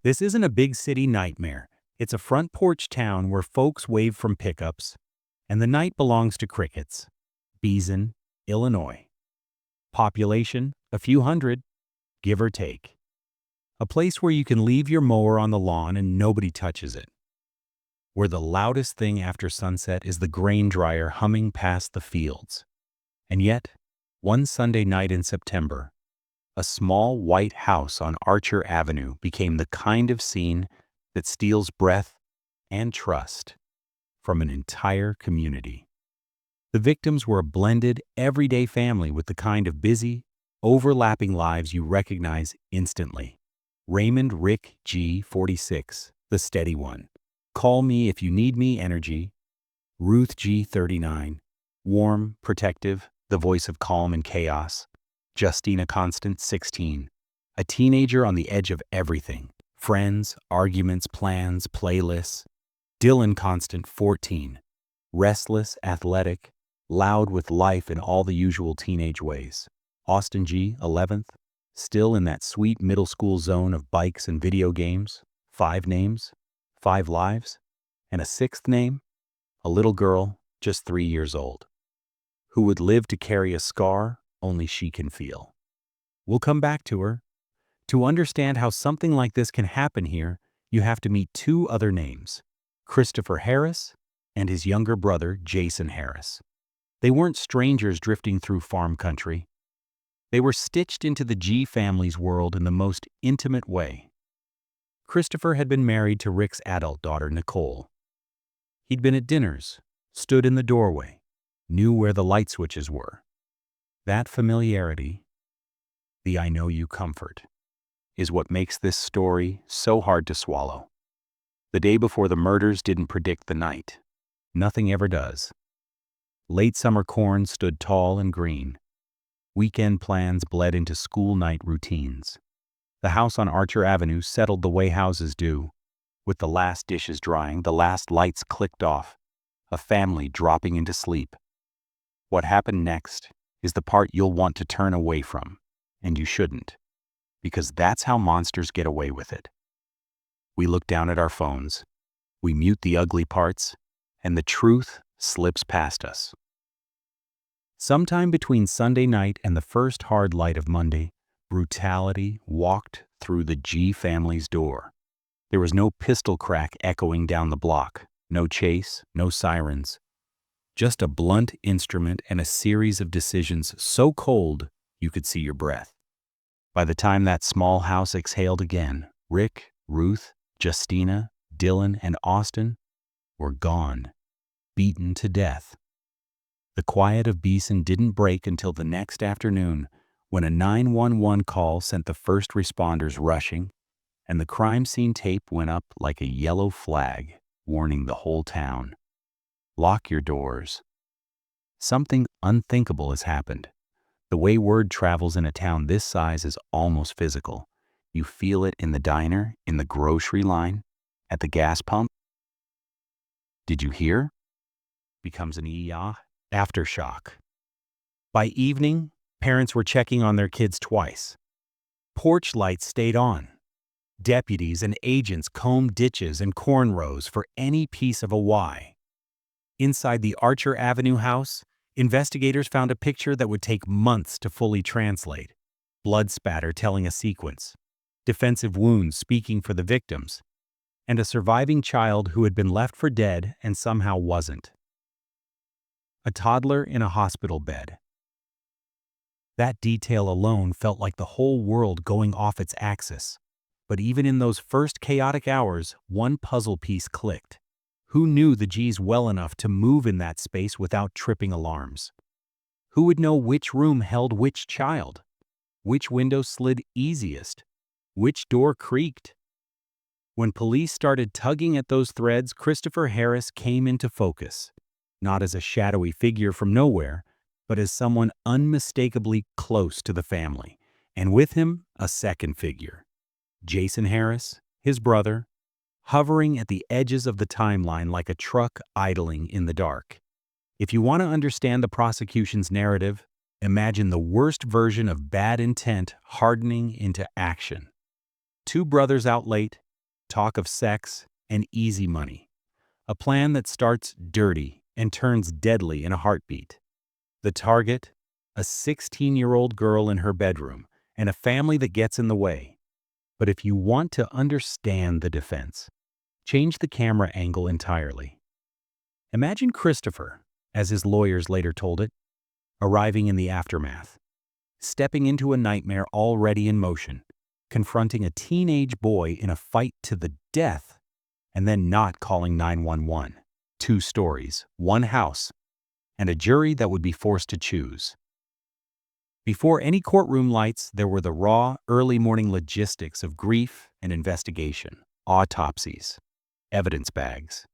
This isn't a big city nightmare. It's a front porch town where folks wave from pickups, and the night belongs to crickets. Beeson, Illinois. Population, a few hundred, give or take. A place where you can leave your mower on the lawn and nobody touches it. Where the loudest thing after sunset is the grain dryer humming past the fields. And yet, one Sunday night in September, a small white house on Archer Avenue became the kind of scene that steals breath and trust from an entire community. The victims were a blended, everyday family with the kind of busy, overlapping lives you recognize instantly. Raymond Rick G. 46, the steady one. Call me if you need me energy. Ruth G. 39, warm, protective, the voice of calm and chaos. Justina Constant, 16, a teenager on the edge of everything. Friends, arguments, plans, playlists. Dylan Constant, 14, restless, athletic, loud with life in all the usual teenage ways. Austin G., 11th, still in that sweet middle school zone of bikes and video games. 5 names, 5 lives, and a 6th name, a little girl, just 3 years old, who would live to carry a scar only she can feel. We'll come back to her. To understand how something like this can happen here, you have to meet 2 other names, Christopher Harris and his younger brother, Jason Harris. They weren't strangers drifting through farm country. They were stitched into the G family's world in the most intimate way. Christopher had been married to Rick's adult daughter, Nicole. He'd been at dinners, stood in the doorway, knew where the light switches were. That familiarity, the I know you comfort, is what makes this story so hard to swallow. The day before the murders didn't predict the night. Nothing ever does. Late summer corn stood tall and green. Weekend plans bled into school night routines. The house on Archer Avenue settled the way houses do. With the last dishes drying, the last lights clicked off, a family dropping into sleep. What happened next is the part you'll want to turn away from, and you shouldn't, because that's how monsters get away with it. We look down at our phones, we mute the ugly parts, and the truth slips past us. Sometime between Sunday night and the first hard light of Monday, brutality walked through the G family's door. There was no pistol crack echoing down the block, no chase, no sirens. Just a blunt instrument and a series of decisions so cold you could see your breath. By the time that small house exhaled again, Rick, Ruth, Justina, Dylan, and Austin were gone, beaten to death. The quiet of Beeson didn't break until the next afternoon, when a 911 call sent the first responders rushing, and the crime scene tape went up like a yellow flag, warning the whole town. Lock your doors. Something unthinkable has happened. The way word travels in a town this size is almost physical. You feel it in the diner, in the grocery line, at the gas pump. Did you hear? Becomes an aftershock. By evening, parents were checking on their kids twice. Porch lights stayed on. Deputies and agents combed ditches and corn rows for any piece of a why. Inside the Archer Avenue house, investigators found a picture that would take months to fully translate. Blood spatter telling a sequence, defensive wounds speaking for the victims, and a surviving child who had been left for dead and somehow wasn't. A toddler in a hospital bed. That detail alone felt like the whole world going off its axis. But even in those first chaotic hours, one puzzle piece clicked. Who knew the G's well enough to move in that space without tripping alarms? Who would know which room held which child? Which window slid easiest? Which door creaked? When police started tugging at those threads, Christopher Harris came into focus, not as a shadowy figure from nowhere, but as someone unmistakably close to the family, and with him, a second figure. Jason Harris, his brother, hovering at the edges of the timeline like a truck idling in the dark. If you want to understand the prosecution's narrative, imagine the worst version of bad intent hardening into action. 2 brothers out late, talk of sex and easy money. A plan that starts dirty and turns deadly in a heartbeat. The target? A 16-year-old girl in her bedroom and a family that gets in the way. But if you want to understand the defense, change the camera angle entirely. Imagine Christopher, as his lawyers later told it, arriving in the aftermath, stepping into a nightmare already in motion, confronting a teenage boy in a fight to the death, and then not calling 911. 2 stories, 1 house, and a jury that would be forced to choose. Before any courtroom lights, there were the raw, early morning logistics of grief and investigation, autopsies, evidence bags,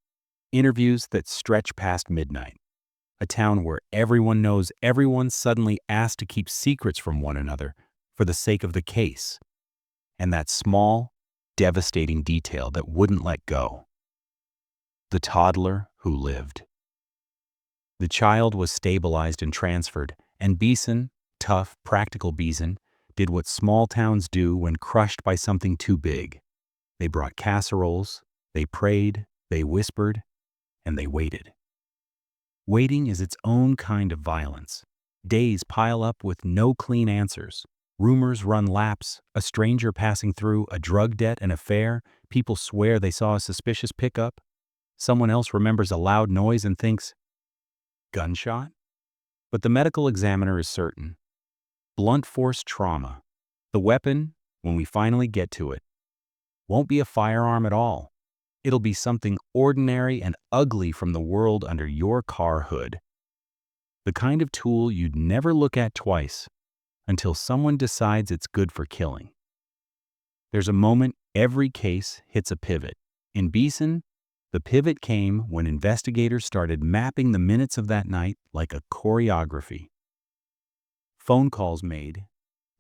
interviews that stretch past midnight. A town where everyone knows everyone, suddenly asked to keep secrets from one another for the sake of the case. And that small, devastating detail that wouldn't let go. The toddler who lived. The child was stabilized and transferred, and Beeson, tough, practical Beeson, did what small towns do when crushed by something too big. They brought casseroles, they prayed, they whispered, and they waited. Waiting is its own kind of violence. Days pile up with no clean answers. Rumors run laps, a stranger passing through, a drug debt, an affair. People swear they saw a suspicious pickup. Someone else remembers a loud noise and thinks, gunshot? But the medical examiner is certain. Blunt force trauma. The weapon, when we finally get to it, won't be a firearm at all. It'll be something ordinary and ugly from the world under your car hood. The kind of tool you'd never look at twice until someone decides it's good for killing. There's a moment every case hits a pivot. In Beeson, the pivot came when investigators started mapping the minutes of that night like a choreography. Phone calls made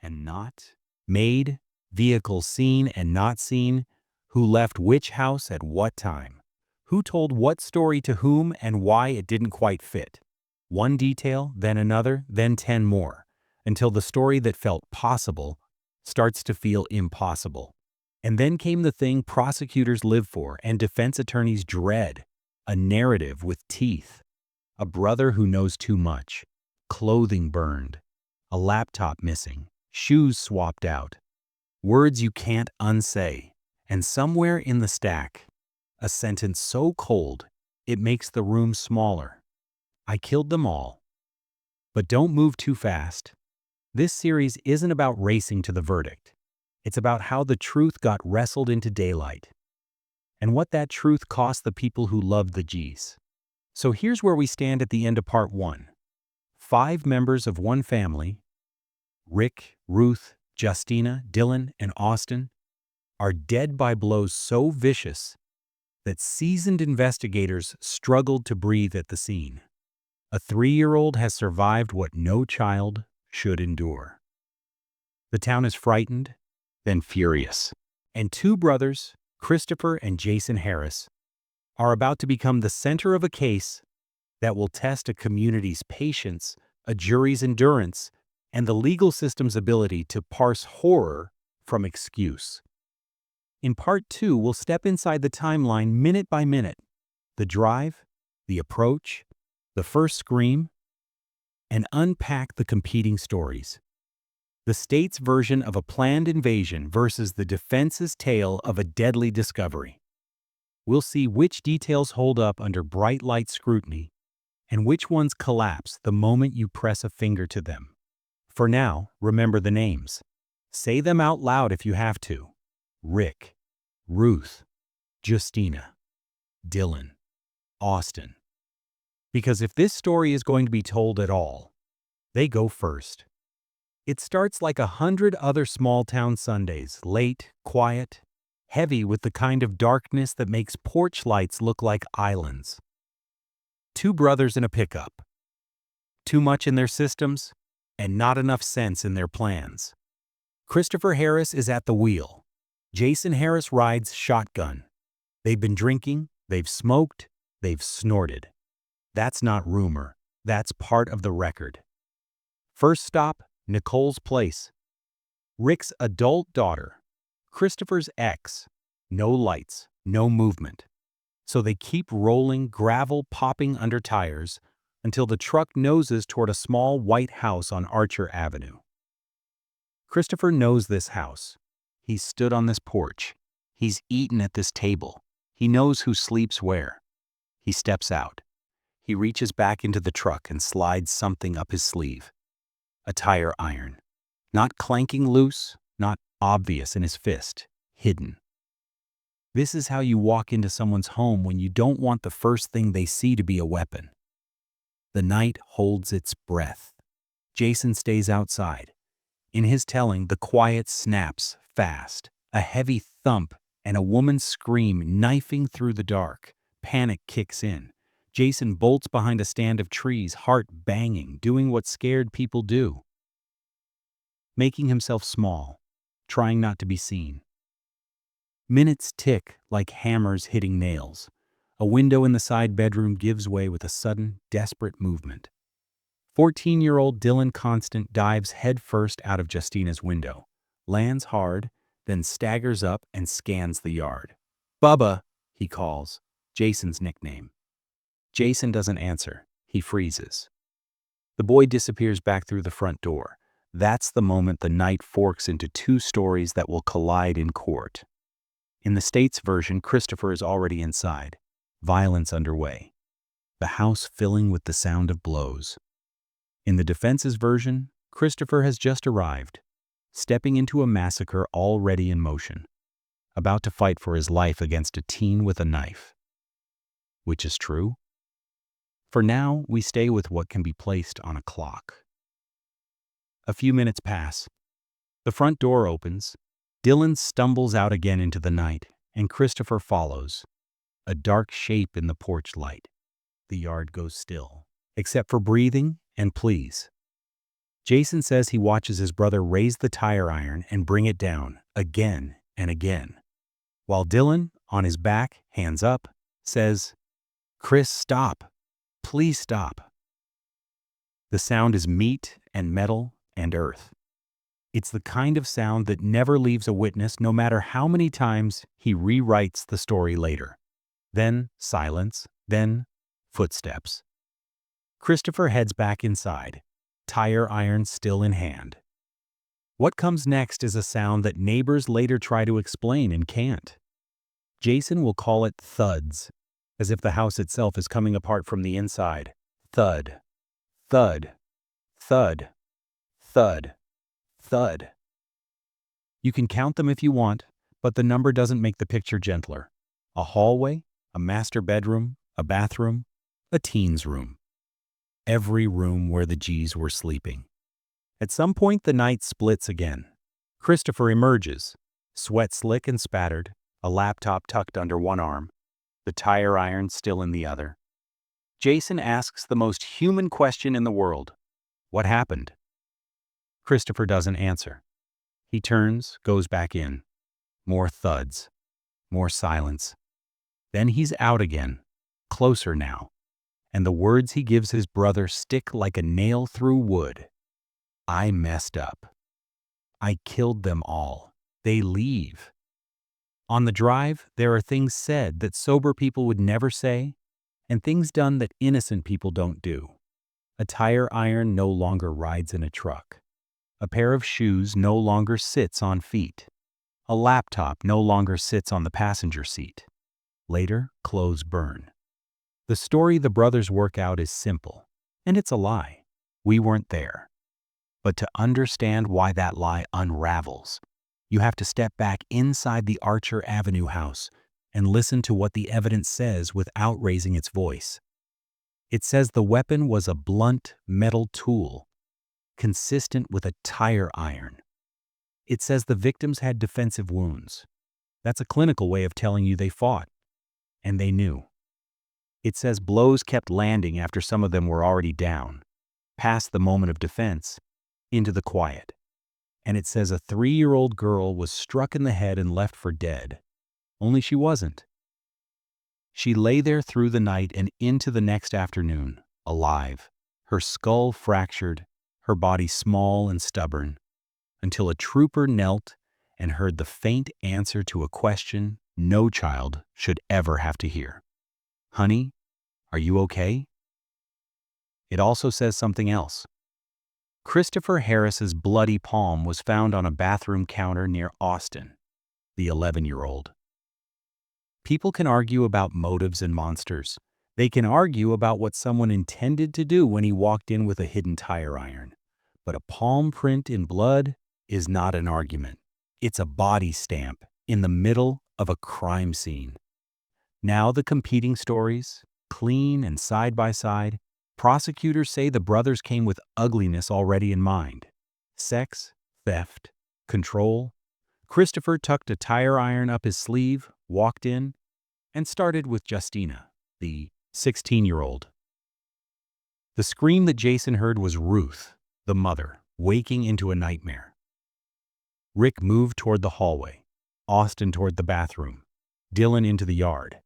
and not made, vehicles seen and not seen, who left which house at what time, who told what story to whom and why it didn't quite fit. One detail, then another, then 10 more, until the story that felt possible starts to feel impossible. And then came the thing prosecutors live for and defense attorneys dread, a narrative with teeth. A brother who knows too much, clothing burned, a laptop missing, shoes swapped out, words you can't unsay, and somewhere in the stack, a sentence so cold it makes the room smaller. I killed them all. But don't move too fast. This series isn't about racing to the verdict. It's about how the truth got wrestled into daylight, and what that truth cost the people who loved the G's. So here's where we stand at the end of part 1. 5 members of one family, Rick, Ruth, Justina, Dylan, and Austin, are dead by blows so vicious that seasoned investigators struggled to breathe at the scene. A 3-year-old has survived what no child should endure. The town is frightened, then furious. And 2 brothers, Christopher and Jason Harris, are about to become the center of a case that will test a community's patience, a jury's endurance, and the legal system's ability to parse horror from excuse. In part 2, we'll step inside the timeline minute by minute. The drive, the approach, the first scream, and unpack the competing stories. The state's version of a planned invasion versus the defense's tale of a deadly discovery. We'll see which details hold up under bright light scrutiny and which ones collapse the moment you press a finger to them. For now, remember the names. Say them out loud if you have to. Rick, Ruth, Justina, Dylan, Austin. Because if this story is going to be told at all, they go first. It starts like 100 other small-town Sundays, late, quiet, heavy with the kind of darkness that makes porch lights look like islands. 2 brothers in a pickup. Too much in their systems, and not enough sense in their plans. Christopher Harris is at the wheel. Jason Harris rides shotgun. They've been drinking, they've smoked, they've snorted. That's not rumor, that's part of the record. First stop, Nicole's place. Rick's adult daughter, Christopher's ex, No lights, no movement. So they keep rolling, gravel popping under tires, until the truck noses toward a small white house on Archer Avenue. Christopher knows this house. He's stood on this porch. He's eaten at this table. He knows who sleeps where. He steps out. He reaches back into the truck and slides something up his sleeve. A tire iron. Not clanking loose, not obvious in his fist, hidden. This is how you walk into someone's home when you don't want the first thing they see to be a weapon. The night holds its breath. Jason stays outside. In his telling, the quiet snaps fast. A heavy thump and a woman's scream knifing through the dark. Panic kicks in. Jason bolts behind a stand of trees, heart banging, doing what scared people do. Making himself small, trying not to be seen. Minutes tick like hammers hitting nails. A window in the side bedroom gives way with a sudden, desperate movement. 14-year-old Dylan Constant dives headfirst out of Justina's window, lands hard, then staggers up and scans the yard. "Bubba," he calls, Jason's nickname. Jason doesn't answer. He freezes. The boy disappears back through the front door. That's the moment the night forks into two stories that will collide in court. In the state's version, Christopher is already inside. Violence underway. The house filling with the sound of blows. In the defense's version, Christopher has just arrived, stepping into a massacre already in motion, about to fight for his life against a teen with a knife. Which is true? For now, we stay with what can be placed on a clock. A few minutes pass. The front door opens. Dylan stumbles out again into the night, and Christopher follows. A dark shape in the porch light. The yard goes still, except for breathing and pleas. Jason says he watches his brother raise the tire iron and bring it down again and again, while Dylan, on his back, hands up, says, "Chris, stop. Please stop." The sound is meat and metal and earth. It's the kind of sound that never leaves a witness no matter how many times he rewrites the story later. Then silence, then footsteps. Christopher heads back inside, tire iron still in hand. What comes next is a sound that neighbors later try to explain and can't. Jason will call it thuds, as if the house itself is coming apart from the inside. Thud, thud, thud, thud, thud. You can count them if you want, but the number doesn't make the picture gentler. A hallway, a master bedroom, a bathroom, a teen's room. Every room where the G's were sleeping. At some point, the night splits again. Christopher emerges, sweat slick and spattered, a laptop tucked under one arm, the tire iron still in the other. Jason asks the most human question in the world. What happened? Christopher doesn't answer. He turns, goes back in. More thuds. More silence. Then he's out again, closer now, and the words he gives his brother stick like a nail through wood. I messed up. I killed them all. They leave. On the drive, there are things said that sober people would never say, and things done that innocent people don't do. A tire iron no longer rides in a truck. A pair of shoes no longer sits on feet. A laptop no longer sits on the passenger seat. Later, clothes burn. The story the brothers work out is simple, and it's a lie. We weren't there. But to understand why that lie unravels, you have to step back inside the Archer Avenue house and listen to what the evidence says without raising its voice. It says the weapon was a blunt metal tool, consistent with a tire iron. It says the victims had defensive wounds. That's a clinical way of telling you they fought, and they knew. It says blows kept landing after some of them were already down, past the moment of defense, into the quiet. And it says a 3-year-old girl was struck in the head and left for dead. Only she wasn't. She lay there through the night and into the next afternoon, alive, her skull fractured, her body small and stubborn, until a trooper knelt and heard the faint answer to a question no child should ever have to hear. Honey, are you okay? It also says something else. Christopher Harris's bloody palm was found on a bathroom counter near Austin, the 11-year-old. People can argue about motives and monsters. They can argue about what someone intended to do when he walked in with a hidden tire iron. But a palm print in blood is not an argument. It's a body stamp in the middle of a crime scene. Now the competing stories, clean and side by side. Prosecutors say the brothers came with ugliness already in mind. Sex, theft, control. Christopher tucked a tire iron up his sleeve, walked in, and started with Justina, the 16-year-old. The scream that Jason heard was Ruth, the mother, waking into a nightmare. Rick moved toward the hallway, Austin toward the bathroom, Dylan into the yard.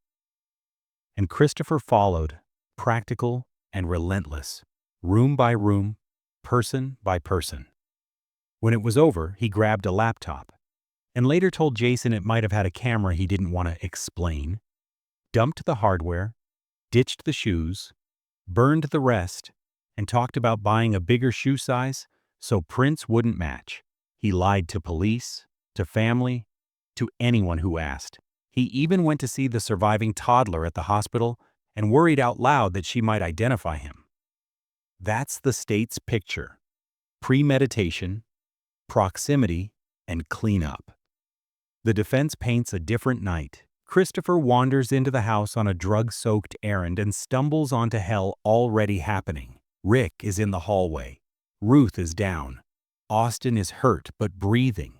And Christopher followed, practical and relentless, room by room, person by person. When it was over, he grabbed a laptop, and later told Jason it might have had a camera he didn't want to explain, dumped the hardware, ditched the shoes, burned the rest, and talked about buying a bigger shoe size so prints wouldn't match. He lied to police, to family, to anyone who asked. He even went to see the surviving toddler at the hospital and worried out loud that she might identify him. That's the state's picture: premeditation, proximity, and cleanup. The defense paints a different night. Christopher wanders into the house on a drug-soaked errand and stumbles onto hell already happening. Rick is in the hallway. Ruth is down. Austin is hurt but breathing.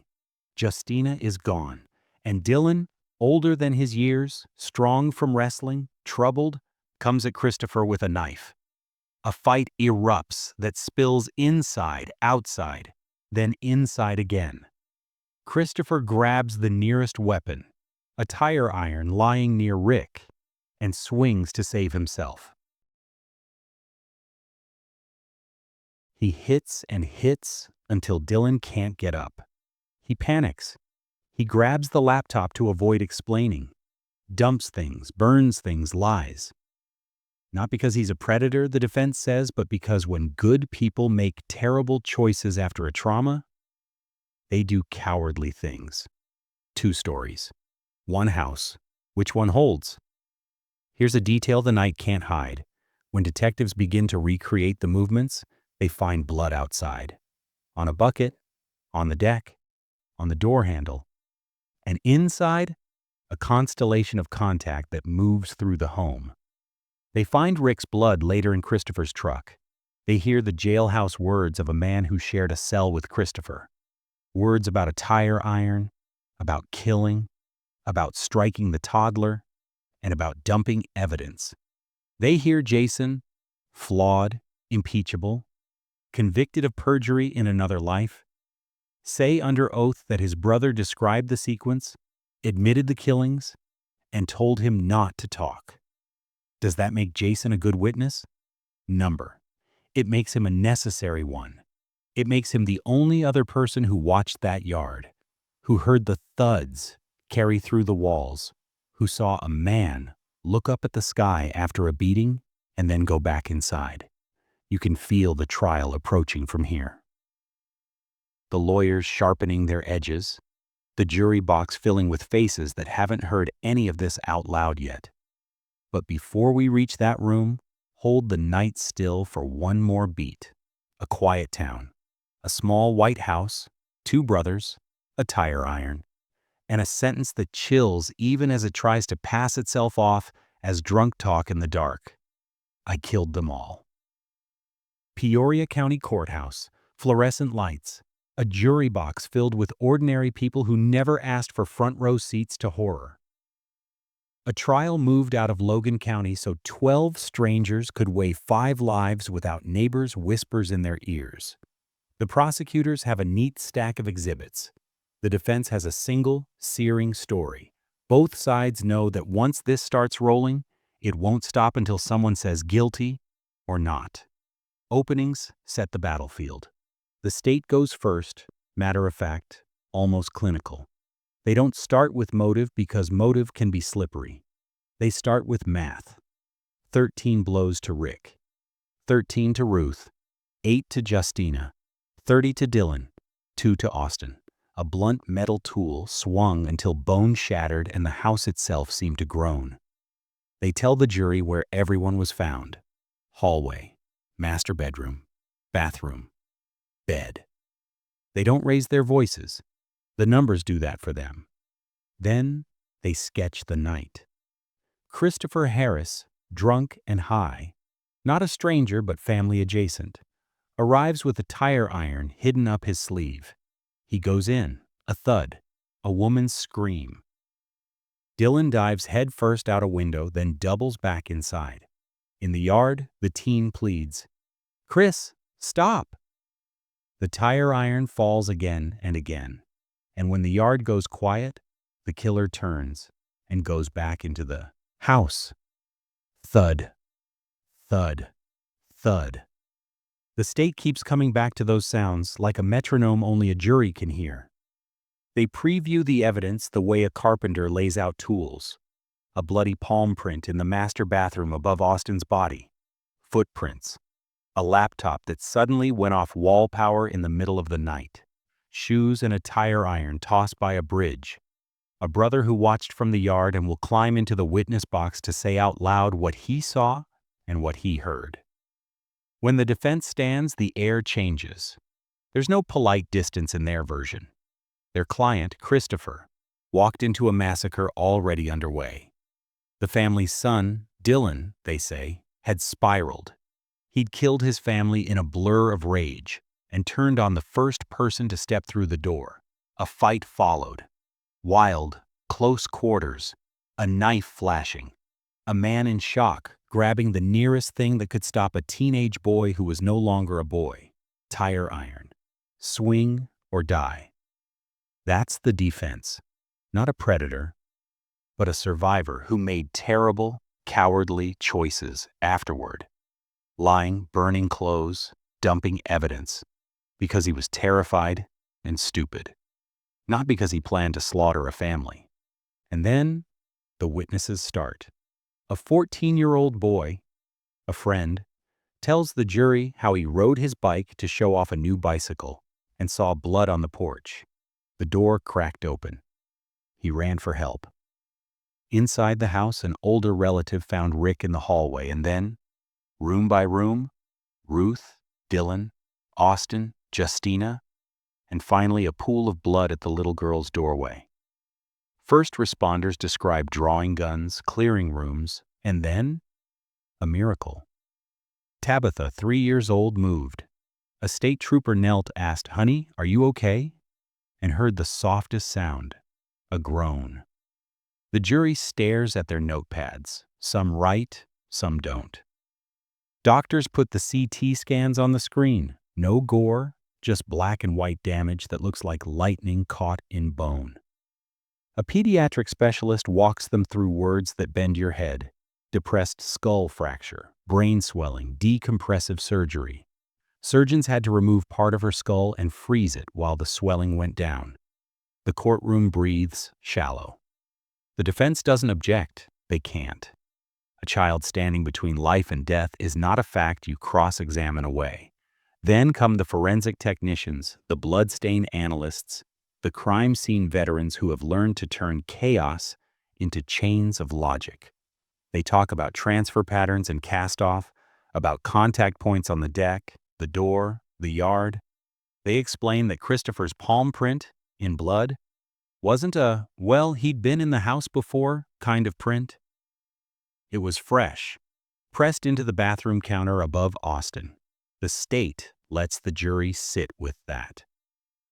Justina is gone. And Dylan, older than his years, strong from wrestling, troubled, comes at Christopher with a knife. A fight erupts that spills inside, outside, then inside again. Christopher grabs the nearest weapon, a tire iron lying near Rick, and swings to save himself. He hits and hits until Dylan can't get up. He panics. He grabs the laptop to avoid explaining, dumps things, burns things, lies. Not because he's a predator, the defense says, but because when good people make terrible choices after a trauma, they do cowardly things. 2 stories. 1 house. Which one holds? Here's a detail the night can't hide. When detectives begin to recreate the movements, they find blood outside. On a bucket, on the deck, on the door handle. And inside, a constellation of contact that moves through the home. They find Rick's blood later in Christopher's truck. They hear the jailhouse words of a man who shared a cell with Christopher. Words about a tire iron, about killing, about striking the toddler, and about dumping evidence. They hear Jason, flawed, impeachable, convicted of perjury in another life, say under oath that his brother described the sequence, admitted the killings, and told him not to talk. Does that make Jason a good witness? Number. It makes him a necessary one. It makes him the only other person who watched that yard, who heard the thuds carry through the walls, who saw a man look up at the sky after a beating and then go back inside. You can feel the trial approaching from here. The lawyers sharpening their edges, the jury box filling with faces that haven't heard any of this out loud yet. But before we reach that room, hold the night still for one more beat. A quiet town, a small white house, 2 brothers, a tire iron, and a sentence that chills even as it tries to pass itself off as drunk talk in the dark. I killed them all. Peoria County Courthouse, fluorescent lights, a jury box filled with ordinary people who never asked for front row seats to horror. A trial moved out of Logan County so 12 strangers could weigh 5 lives without neighbors' whispers in their ears. The prosecutors have a neat stack of exhibits. The defense has a single, searing story. Both sides know that once this starts rolling, it won't stop until someone says guilty or not. Openings set the battlefield. The state goes first, matter of fact, almost clinical. They don't start with motive because motive can be slippery. They start with math. 13 blows to Rick, 13 to Ruth, 8 to Justina, 30 to Dylan, 2 to Austin. A blunt metal tool swung until bone shattered and the house itself seemed to groan. They tell the jury where everyone was found. Hallway, master bedroom, bathroom, bed. They don't raise their voices. The numbers do that for them. Then they sketch the night. Christopher Harris, drunk and high, not a stranger but family adjacent, arrives with a tire iron hidden up his sleeve. He goes in, a thud, a woman's scream. Dylan dives headfirst out a window, then doubles back inside. In the yard, the teen pleads, "Chris, stop!" The tire iron falls again and again, and when the yard goes quiet, the killer turns and goes back into the house. Thud, thud, thud. The state keeps coming back to those sounds like a metronome only a jury can hear. They preview the evidence the way a carpenter lays out tools. A bloody palm print in the master bathroom above Austin's body. Footprints. A laptop that suddenly went off wall power in the middle of the night. Shoes and a tire iron tossed by a bridge. A brother who watched from the yard and will climb into the witness box to say out loud what he saw and what he heard. When the defense stands, the air changes. There's no polite distance in their version. Their client, Christopher, walked into a massacre already underway. The family's son, Dylan, they say, had spiraled. He'd killed his family in a blur of rage and turned on the first person to step through the door. A fight followed. Wild, close quarters, a knife flashing, a man in shock grabbing the nearest thing that could stop a teenage boy who was no longer a boy. Tire iron. Swing or die. That's the defense. Not a predator, but a survivor who made terrible, cowardly choices afterward. Lying, burning clothes, dumping evidence, because he was terrified and stupid. Not because he planned to slaughter a family. And then, the witnesses start. A 14-year-old boy, a friend, tells the jury how he rode his bike to show off a new bicycle and saw blood on the porch. The door cracked open. He ran for help. Inside the house, an older relative found Rick in the hallway, and then, room by room, Ruth, Dylan, Austin, Justina, and finally a pool of blood at the little girl's doorway. First responders described drawing guns, clearing rooms, and then a miracle. Tabitha, 3 years old, moved. A state trooper knelt, asked, "Honey, are you okay?" and heard the softest sound, a groan. The jury stares at their notepads. Some write, some don't. Doctors put the CT scans on the screen. No gore, just black and white damage that looks like lightning caught in bone. A pediatric specialist walks them through words that bend your head. Depressed skull fracture, brain swelling, decompressive surgery. Surgeons had to remove part of her skull and freeze it while the swelling went down. The courtroom breathes shallow. The defense doesn't object. They can't. A child standing between life and death is not a fact you cross-examine away. Then come the forensic technicians, the bloodstain analysts, the crime scene veterans who have learned to turn chaos into chains of logic. They talk about transfer patterns and cast-off, about contact points on the deck, the door, the yard. They explain that Christopher's palm print, in blood, wasn't a, well, he'd been in the house before kind of print. It was fresh, pressed into the bathroom counter above Austin. The state lets the jury sit with that.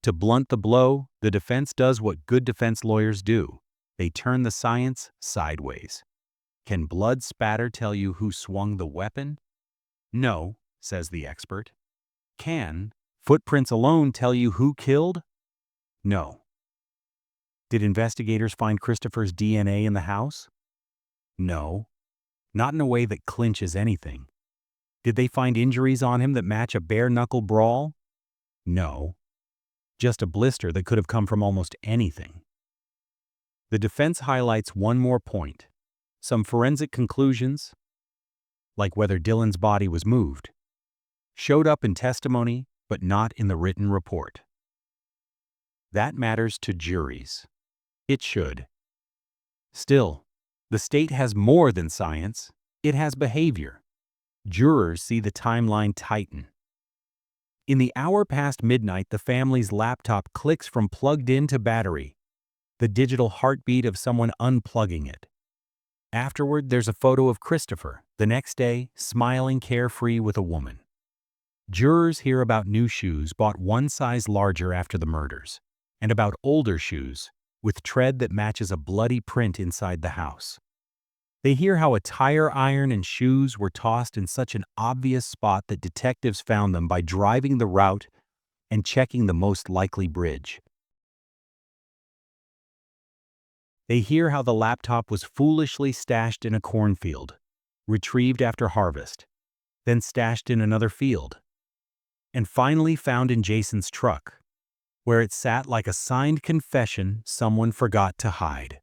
To blunt the blow, the defense does what good defense lawyers do. They turn the science sideways. Can blood spatter tell you who swung the weapon? No, says the expert. Can footprints alone tell you who killed? No. Did investigators find Christopher's DNA in the house? No. Not in a way that clinches anything. Did they find injuries on him that match a bare-knuckle brawl? No. Just a blister that could have come from almost anything. The defense highlights one more point. Some forensic conclusions, like whether Dylan's body was moved, showed up in testimony but not in the written report. That matters to juries. It should. Still, the state has more than science. It has behavior. Jurors see the timeline tighten. In the hour past midnight, the family's laptop clicks from plugged in to battery, the digital heartbeat of someone unplugging it. Afterward, there's a photo of Christopher, the next day, smiling carefree with a woman. Jurors hear about new shoes bought one size larger after the murders, and about older shoes with tread that matches a bloody print inside the house. They hear how a tire iron and shoes were tossed in such an obvious spot that detectives found them by driving the route and checking the most likely bridge. They hear how the laptop was foolishly stashed in a cornfield, retrieved after harvest, then stashed in another field, and finally found in Jason's truck, where it sat like a signed confession someone forgot to hide.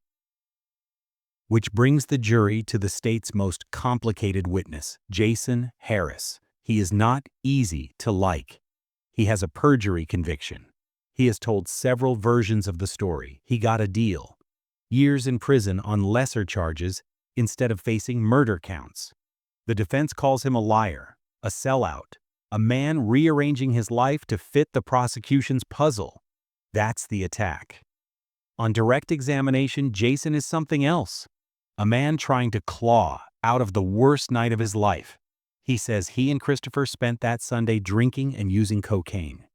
Which brings the jury to the state's most complicated witness, Jason Harris. He is not easy to like. He has a perjury conviction. He has told several versions of the story. He got a deal. Years in prison on lesser charges instead of facing murder counts. The defense calls him a liar, a sellout, a man rearranging his life to fit the prosecution's puzzle. That's the attack. On direct examination, Jason is something else. A man trying to claw out of the worst night of his life. He says he and Christopher spent that Sunday drinking and using cocaine.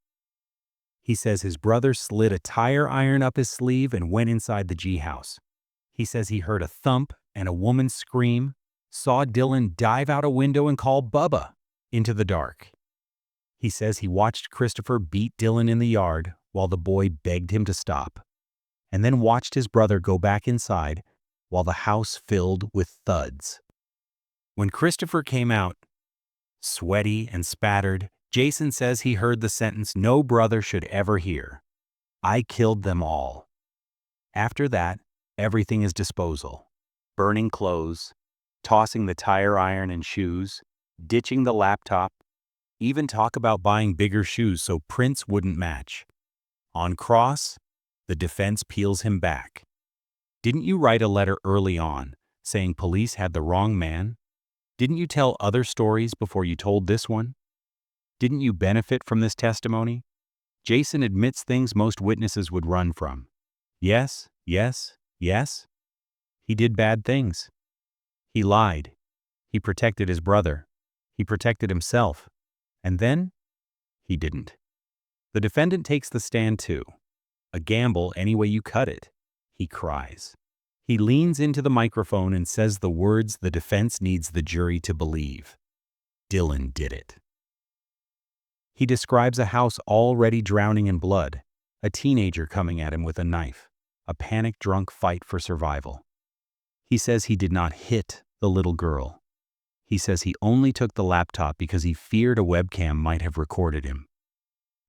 He says his brother slid a tire iron up his sleeve and went inside the G house. He says he heard a thump and a woman scream, saw Dylan dive out a window and call Bubba into the dark. He says he watched Christopher beat Dylan in the yard while the boy begged him to stop, and then watched his brother go back inside while the house filled with thuds. When Christopher came out, sweaty and spattered, Jason says he heard the sentence no brother should ever hear. I killed them all. After that, everything is disposal. Burning clothes, tossing the tire iron and shoes, ditching the laptop, even talk about buying bigger shoes so prints wouldn't match. On cross, the defense peels him back. Didn't you write a letter early on saying police had the wrong man? Didn't you tell other stories before you told this one? Didn't you benefit from this testimony? Jason admits things most witnesses would run from. Yes, yes, yes. He did bad things. He lied. He protected his brother. He protected himself. And then, he didn't. The defendant takes the stand too. A gamble any way you cut it. He cries. He leans into the microphone and says the words the defense needs the jury to believe. Dylan did it. He describes a house already drowning in blood, a teenager coming at him with a knife, a panic-drunk fight for survival. He says he did not hit the little girl. He says he only took the laptop because he feared a webcam might have recorded him.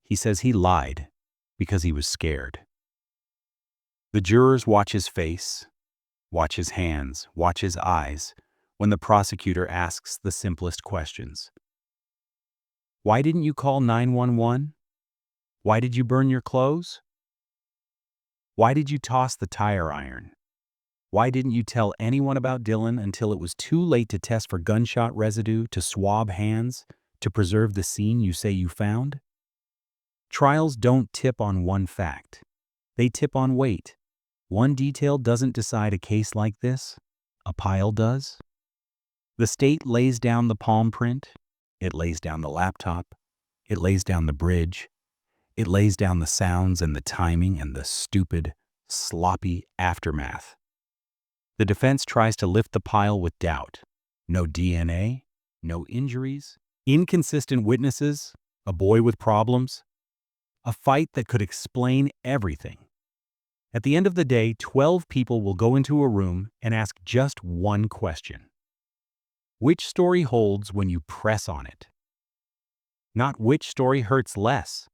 He says he lied because he was scared. The jurors watch his face, watch his hands, watch his eyes when the prosecutor asks the simplest questions. Why didn't you call 911? Why did you burn your clothes? Why did you toss the tire iron? Why didn't you tell anyone about Dylan until it was too late to test for gunshot residue, to swab hands, to preserve the scene you say you found? Trials don't tip on one fact. They tip on weight. One detail doesn't decide a case like this. A pile does. The state lays down the palm print. It lays down the laptop. It lays down the bridge. It lays down the sounds and the timing and the stupid, sloppy aftermath. The defense tries to lift the pile with doubt. No DNA, no injuries, inconsistent witnesses, a boy with problems. A fight that could explain everything. At the end of the day, 12 people will go into a room and ask just one question. Which story holds when you press on it? Not which story hurts less.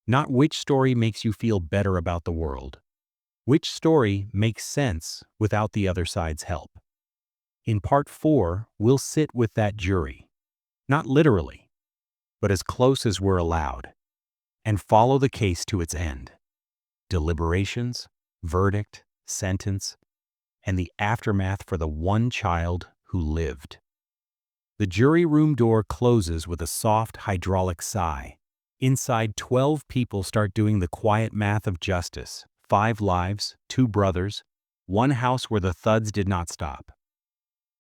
Not which story makes you feel better about the world. Which story makes sense without the other side's help? In part 4, we'll sit with that jury, not literally, but as close as we're allowed, and follow the case to its end. Deliberations, verdict, sentence, and the aftermath for the one child who lived. The jury room door closes with a soft hydraulic sigh. Inside, 12 people start doing the quiet math of justice. 5 lives, 2 brothers, 1 house where the thuds did not stop.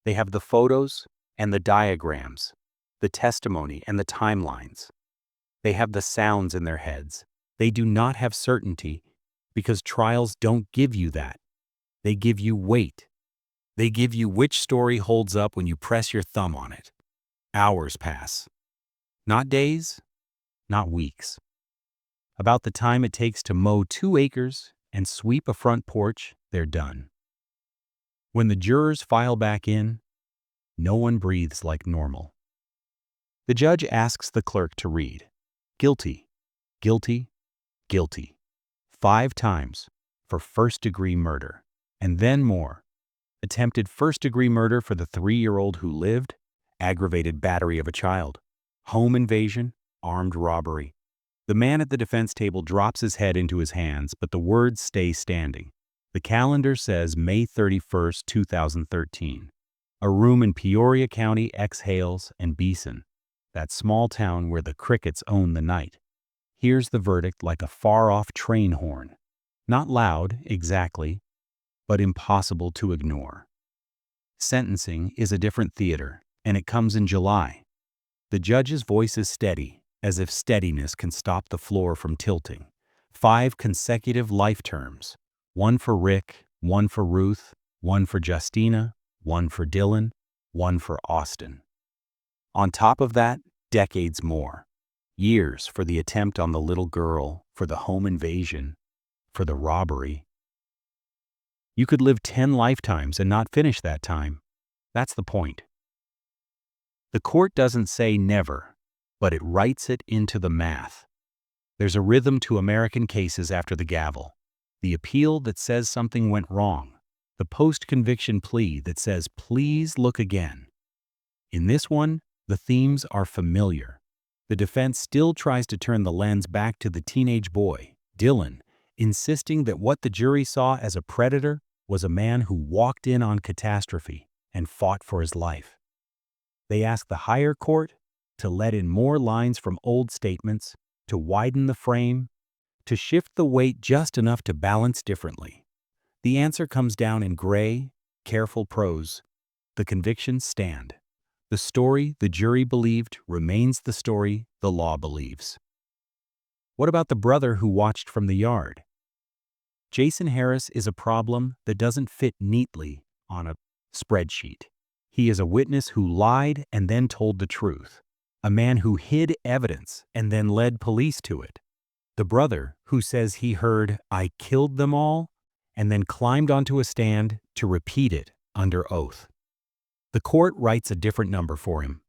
They have the photos and the diagrams, the testimony and the timelines. They have the sounds in their heads. They do not have certainty because trials don't give you that. They give you weight. They give you which story holds up when you press your thumb on it. Hours pass. Not days, not weeks. About the time it takes to mow 2 acres and sweep a front porch, they're done. When the jurors file back in, no one breathes like normal. The judge asks the clerk to read, "Guilty, guilty, guilty," 5 times for first-degree murder, and then more. Attempted first-degree murder for the 3-year-old who lived, aggravated battery of a child, home invasion, armed robbery. The man at the defense table drops his head into his hands, but the words stay standing. The calendar says May 31st, 2013. A room in Peoria County exhales, and Beeson, that small town where the crickets own the night, hears the verdict like a far-off train horn. Not loud, exactly, but impossible to ignore. Sentencing is a different theater, and it comes in July. The judge's voice is steady, as if steadiness can stop the floor from tilting. 5 consecutive life terms. 1 for Rick, 1 for Ruth, 1 for Justina, 1 for Dylan, 1 for Austin. On top of that, decades more. Years for the attempt on the little girl, for the home invasion, for the robbery. You could live 10 lifetimes and not finish that time. That's the point. The court doesn't say never, but it writes it into the math. There's a rhythm to American cases after the gavel. The appeal that says something went wrong. The post-conviction plea that says, please look again. In this one, the themes are familiar. The defense still tries to turn the lens back to the teenage boy, Dylan, insisting that what the jury saw as a predator was a man who walked in on catastrophe and fought for his life. They ask the higher court to let in more lines from old statements, to widen the frame, to shift the weight just enough to balance differently. The answer comes down in gray, careful prose. The convictions stand. The story the jury believed remains the story the law believes. What about the brother who watched from the yard? Jason Harris is a problem that doesn't fit neatly on a spreadsheet. He is a witness who lied and then told the truth. A man who hid evidence and then led police to it. The brother who says he heard, "I killed them all," and then climbed onto a stand to repeat it under oath. The court writes a different number for him.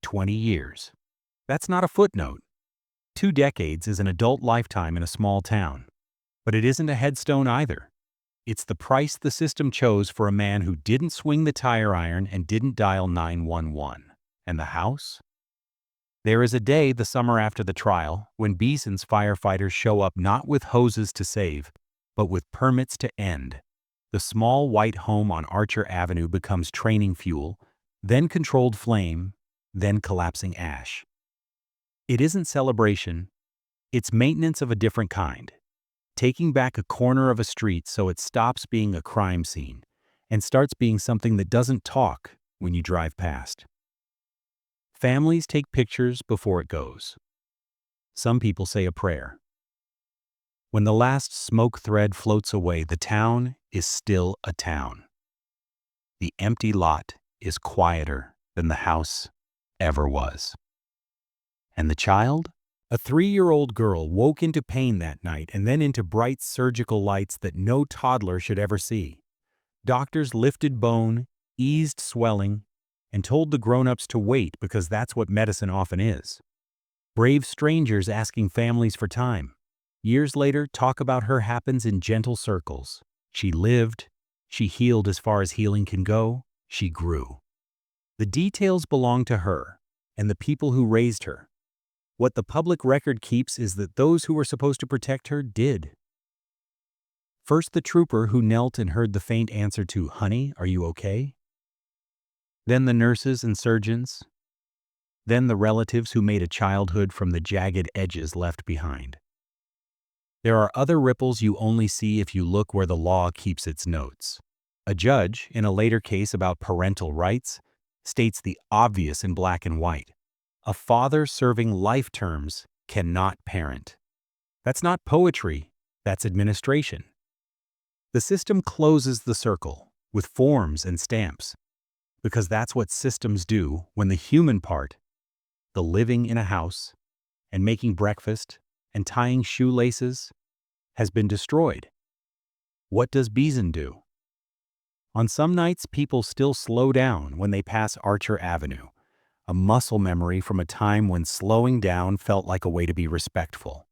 20 years. That's not a footnote. 2 decades is an adult lifetime in a small town. But it isn't a headstone either. It's the price the system chose for a man who didn't swing the tire iron and didn't dial 911. And the house? There is a day the summer after the trial when Beeson's firefighters show up not with hoses to save, but with permits to end. The small white home on Archer Avenue becomes training fuel, then controlled flame, then collapsing ash. It isn't celebration, it's maintenance of a different kind. Taking back a corner of a street so it stops being a crime scene and starts being something that doesn't talk when you drive past. Families take pictures before it goes. Some people say a prayer. When the last smoke thread floats away, the town is still a town. The empty lot is quieter than the house ever was. And the child? A 3-year-old girl woke into pain that night and then into bright surgical lights that no toddler should ever see. Doctors lifted bone, eased swelling, and told the grown-ups to wait because that's what medicine often is. Brave strangers asking families for time. Years later, talk about her happens in gentle circles. She lived, she healed as far as healing can go, she grew. The details belong to her and the people who raised her. What the public record keeps is that those who were supposed to protect her did. First, the trooper who knelt and heard the faint answer to, "Honey, are you okay?" Then the nurses and surgeons. Then the relatives who made a childhood from the jagged edges left behind. There are other ripples you only see if you look where the law keeps its notes. A judge, in a later case about parental rights, states the obvious in black and white. A father serving life terms cannot parent. That's not poetry, that's administration. The system closes the circle with forms and stamps, because that's what systems do when the human part, the living in a house and making breakfast and tying shoelaces, has been destroyed. What does Beeson do? On some nights, people still slow down when they pass Archer Avenue, a muscle memory from a time when slowing down felt like a way to be respectful.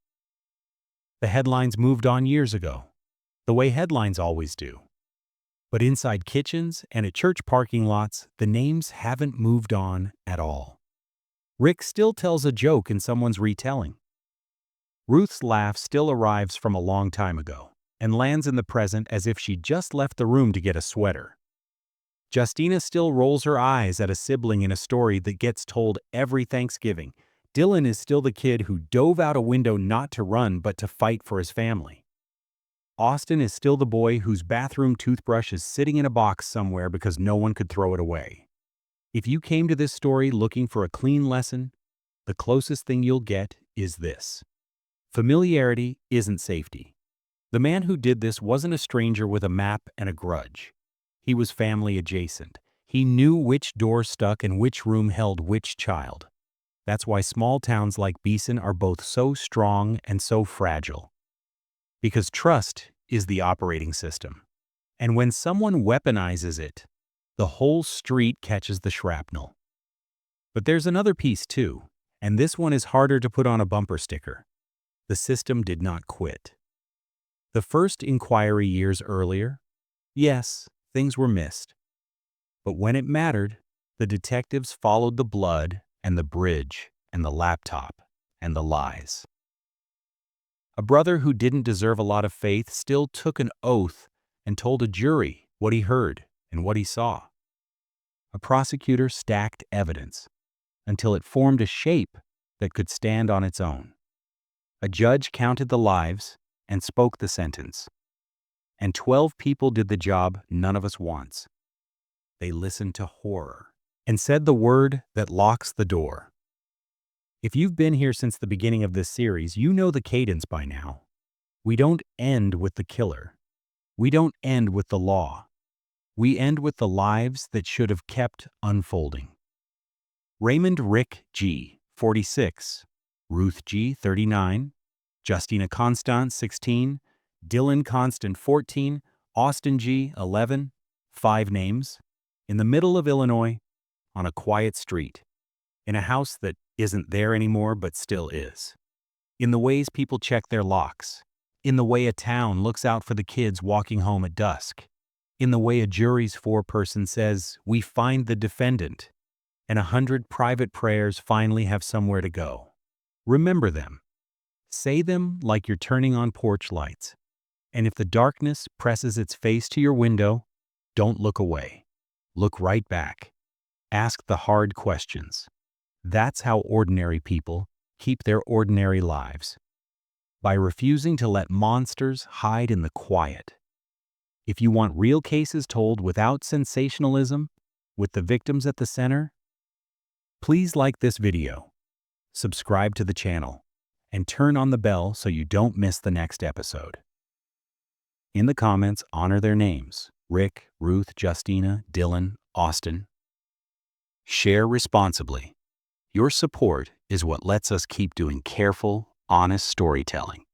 The headlines moved on years ago, the way headlines always do. But inside kitchens and at church parking lots, the names haven't moved on at all. Rick still tells a joke in someone's retelling. Ruth's laugh still arrives from a long time ago and lands in the present as if she just left the room to get a sweater. Justina still rolls her eyes at a sibling in a story that gets told every Thanksgiving. Dylan is still the kid who dove out a window not to run but to fight for his family. Austin is still the boy whose bathroom toothbrush is sitting in a box somewhere because no one could throw it away. If you came to this story looking for a clean lesson, the closest thing you'll get is this. Familiarity isn't safety. The man who did this wasn't a stranger with a map and a grudge. He was family adjacent. He knew which door stuck and which room held which child. That's why small towns like Beeson are both so strong and so fragile. Because trust is the operating system. And when someone weaponizes it, the whole street catches the shrapnel. But there's another piece too, and this one is harder to put on a bumper sticker. The system did not quit. The first inquiry years earlier, yes, things were missed. But when it mattered, the detectives followed the blood and the bridge and the laptop and the lies. A brother who didn't deserve a lot of faith still took an oath and told a jury what he heard and what he saw. A prosecutor stacked evidence until it formed a shape that could stand on its own. A judge counted the lives and spoke the sentence. And 12 people did the job none of us wants. They listened to horror and said the word that locks the door. If you've been here since the beginning of this series, you know the cadence by now. We don't end with the killer. We don't end with the law. We end with the lives that should have kept unfolding. Raymond Rick G., 46, Ruth G., 39, Justina Constant, 16, Dylan Constant, 14, Austin G., 11, 5 names, in the middle of Illinois, on a quiet street, in a house that isn't there anymore but still is, in the ways people check their locks, in the way a town looks out for the kids walking home at dusk, in the way a jury's foreperson says, "We find the defendant," and 100 private prayers finally have somewhere to go. Remember them. Say them like you're turning on porch lights. And if the darkness presses its face to your window, don't look away. Look right back. Ask the hard questions. That's how ordinary people keep their ordinary lives. By refusing to let monsters hide in the quiet. If you want real cases told without sensationalism, with the victims at the center, please like this video, subscribe to the channel, and turn on the bell so you don't miss the next episode. In the comments, honor their names: Rick, Ruth, Justina, Dylan, Austin. Share responsibly. Your support is what lets us keep doing careful, honest storytelling.